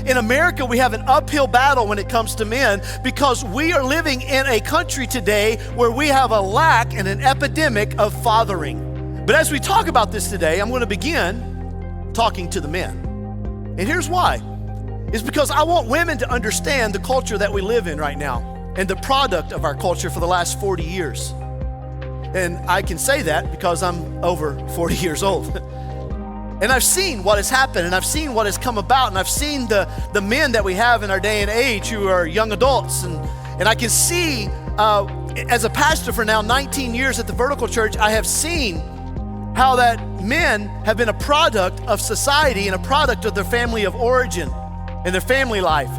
in America, we have an uphill battle when it comes to men because we are living in a country today where we have a lack and an epidemic of fathering. But as we talk about this today, I'm going to begin talking to the men. And here's why. It's because I want women to understand the culture that we live in right now and the product of our culture for the last 40 years. And I can say that because I'm over 40 years old. And I've seen what has happened, and I've seen what has come about, and I've seen the men that we have in our day and age who are young adults. And I can see, as a pastor for now 19 years at the Vertical Church, I have seen how that men have been a product of society and a product of their family of origin and their family life.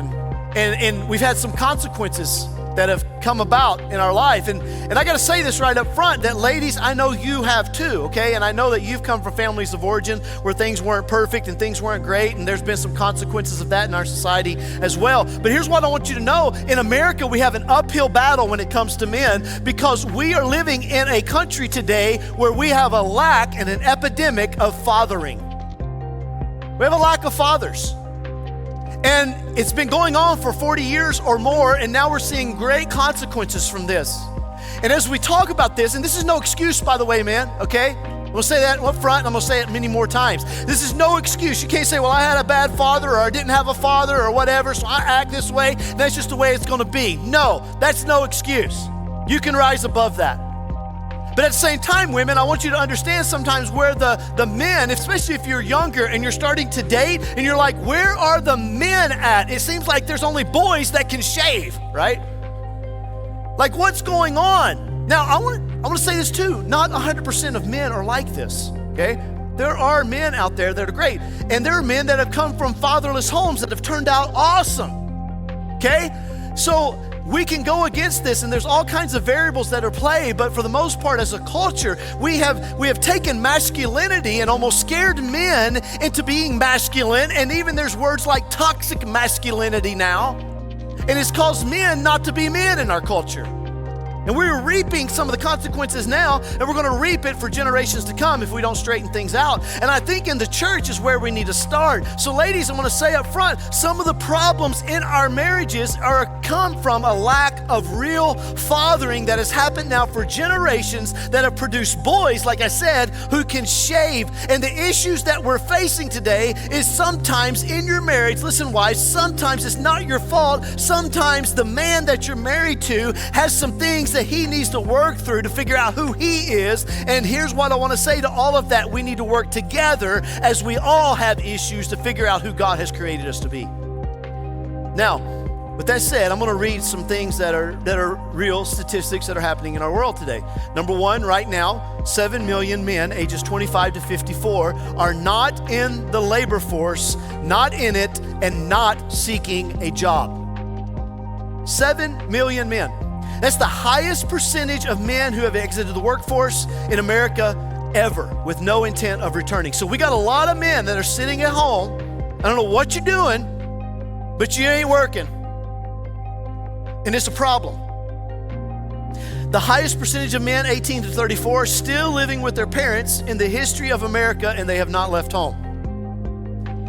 And we've had some consequences that have come about in our life. And I gotta say this right up front, that ladies, I know you have too, okay? And I know that you've come from families of origin where things weren't perfect and things weren't great, and there's been some consequences of that in our society as well. But here's what I want you to know. In America, we have an uphill battle when it comes to men because we are living in a country today where we have a lack and an epidemic of fathering. We have a lack of fathers. And it's been going on for 40 years or more, and now we're seeing great consequences from this. And as we talk about this, and this is no excuse, by the way, man, okay? I'm gonna say that up front, and I'm gonna say it many more times. This is no excuse. You can't say, well, I had a bad father, or I didn't have a father, or whatever, so I act this way, and that's just the way it's gonna be. No, that's no excuse. You can rise above that. But at the same time, women, I want you to understand sometimes where the men, especially if you're younger and you're starting to date and you're like, where are the men at? It seems like there's only boys that can shave, right? Like, what's going on? Now, I want to say this too. Not 100% of men are like this, okay? There are men out there that are great. And there are men that have come from fatherless homes that have turned out awesome, okay? So we can go against this, and there's all kinds of variables that are played, but for the most part, as a culture, we have taken masculinity and almost scared men into being masculine, and even there's words like toxic masculinity now, and it's caused men not to be men in our culture. And we're reaping some of the consequences now, and we're gonna reap it for generations to come if we don't straighten things out. And I think in the church is where we need to start. So ladies, I wanna say up front, some of the problems in our marriages come from a lack of real fathering that has happened now for generations that have produced boys, like I said, who can shave. And the issues that we're facing today is sometimes in your marriage, listen wives, sometimes it's not your fault. Sometimes the man that you're married to has some things that he needs to work through to figure out who he is. And here's what I want to say to all of that. We need to work together as we all have issues to figure out who God has created us to be. Now, with that said, I'm going to read some things that are real statistics that are happening in our world today. Number one, right now, 7 million men ages 25 to 54 are not in the labor force, not in it, and not seeking a job. 7 million men. That's the highest percentage of men who have exited the workforce in America ever with no intent of returning. So we got a lot of men that are sitting at home. I don't know what you're doing, but you ain't working. And it's a problem. The highest percentage of men, 18 to 34, still living with their parents in the history of America, and they have not left home.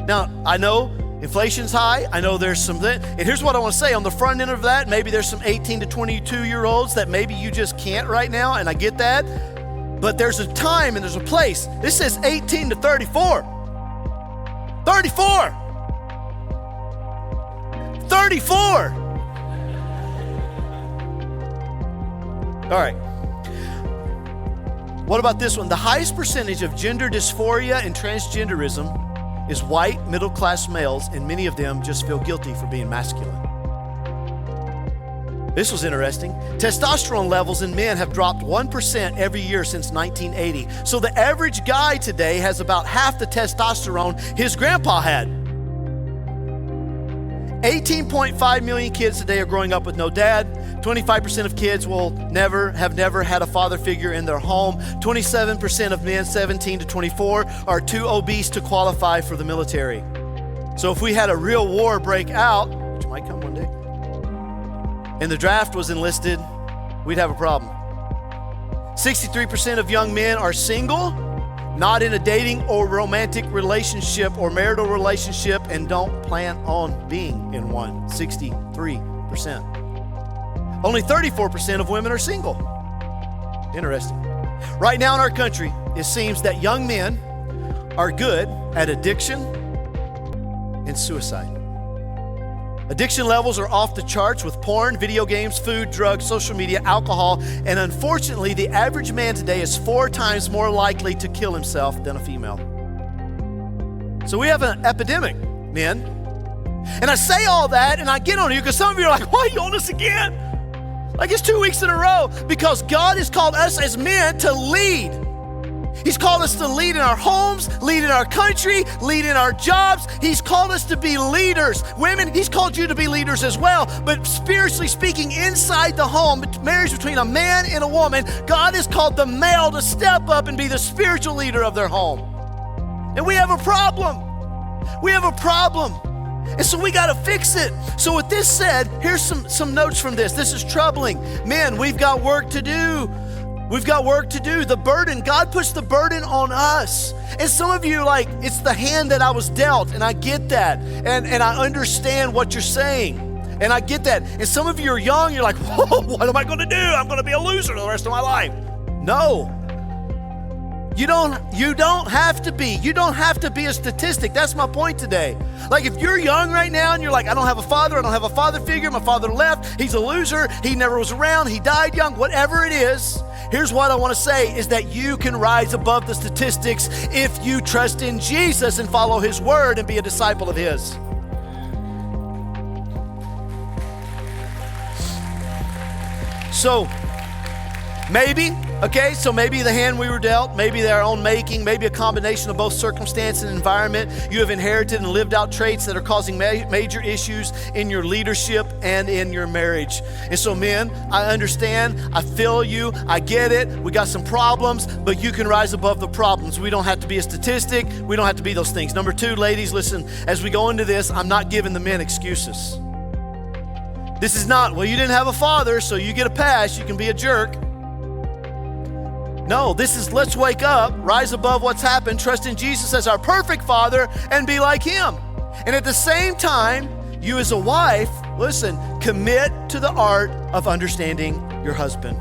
Now, I know inflation's high. I know there's some, and here's what I want to say. On the front end of that, maybe there's some 18 to 22-year-olds that maybe you just can't right now, and I get that. But there's a time and there's a place. This says 18 to 34. 34! 34! All right. What about this one? The highest percentage of gender dysphoria and transgenderism is white, middle-class males, and many of them just feel guilty for being masculine. This was interesting. Testosterone levels in men have dropped 1% every year since 1980. So the average guy today has about half the testosterone his grandpa had. 18.5 million kids today are growing up with no dad. 25% of kids will never had a father figure in their home. 27% of men 17 to 24 are too obese to qualify for the military. So if we had a real war break out, which might come one day, and the draft was enlisted, we'd have a problem. 63% of young men are single. not in a dating or romantic relationship or marital relationship, and don't plan on being in one, 63%. Only 34% of women are single. Interesting. Right now in our country, it seems that young men are good at addiction and suicide. Addiction levels are off the charts with porn, video games, food, drugs, social media, alcohol, and unfortunately, the average man today is 4 times more likely to kill himself than a female. So we have an epidemic, men. And I say all that and I get on you because some of you are like, why are you on this again? Like it's 2 weeks in a row, because God has called us as men to lead. He's called us to lead in our homes, lead in our country, lead in our jobs. He's called us to be leaders. Women, He's called you to be leaders as well. But spiritually speaking, inside the home, marriage between a man and a woman, God has called the male to step up and be the spiritual leader of their home. And we have a problem. We have a problem. And so we got to fix it. So with this said, here's some notes from this. This is troubling. Men, we've got work to do. We've got work to do. The burden, God puts the burden on us. And some of you, like, it's the hand that I was dealt, and I get that. And I understand what you're saying. And I get that. And some of you are young, you're like, whoa, what am I going to do? I'm going to be a loser the rest of my life. No. You don't have to be. You don't have to be a statistic. That's my point today. Like if you're young right now and you're like, I don't have a father, I don't have a father figure, my father left, he's a loser, he never was around, he died young, whatever it is, here's what I want to say is that you can rise above the statistics if you trust in Jesus and follow His word and be a disciple of His. So maybe the hand we were dealt, maybe their own making, maybe a combination of both circumstance and environment. You have inherited and lived out traits that are causing major issues in your leadership and in your marriage. And so men, I understand, I feel you, I get it. We got some problems, but you can rise above the problems. We don't have to be a statistic. We don't have to be those things. Number 2, ladies, listen, as we go into this, I'm not giving the men excuses. This is not, well, you didn't have a father, so you get a pass, you can be a jerk. No, this is let's wake up, rise above what's happened, trust in Jesus as our perfect Father, and be like Him. And at the same time, you as a wife, listen, commit to the art of understanding your husband.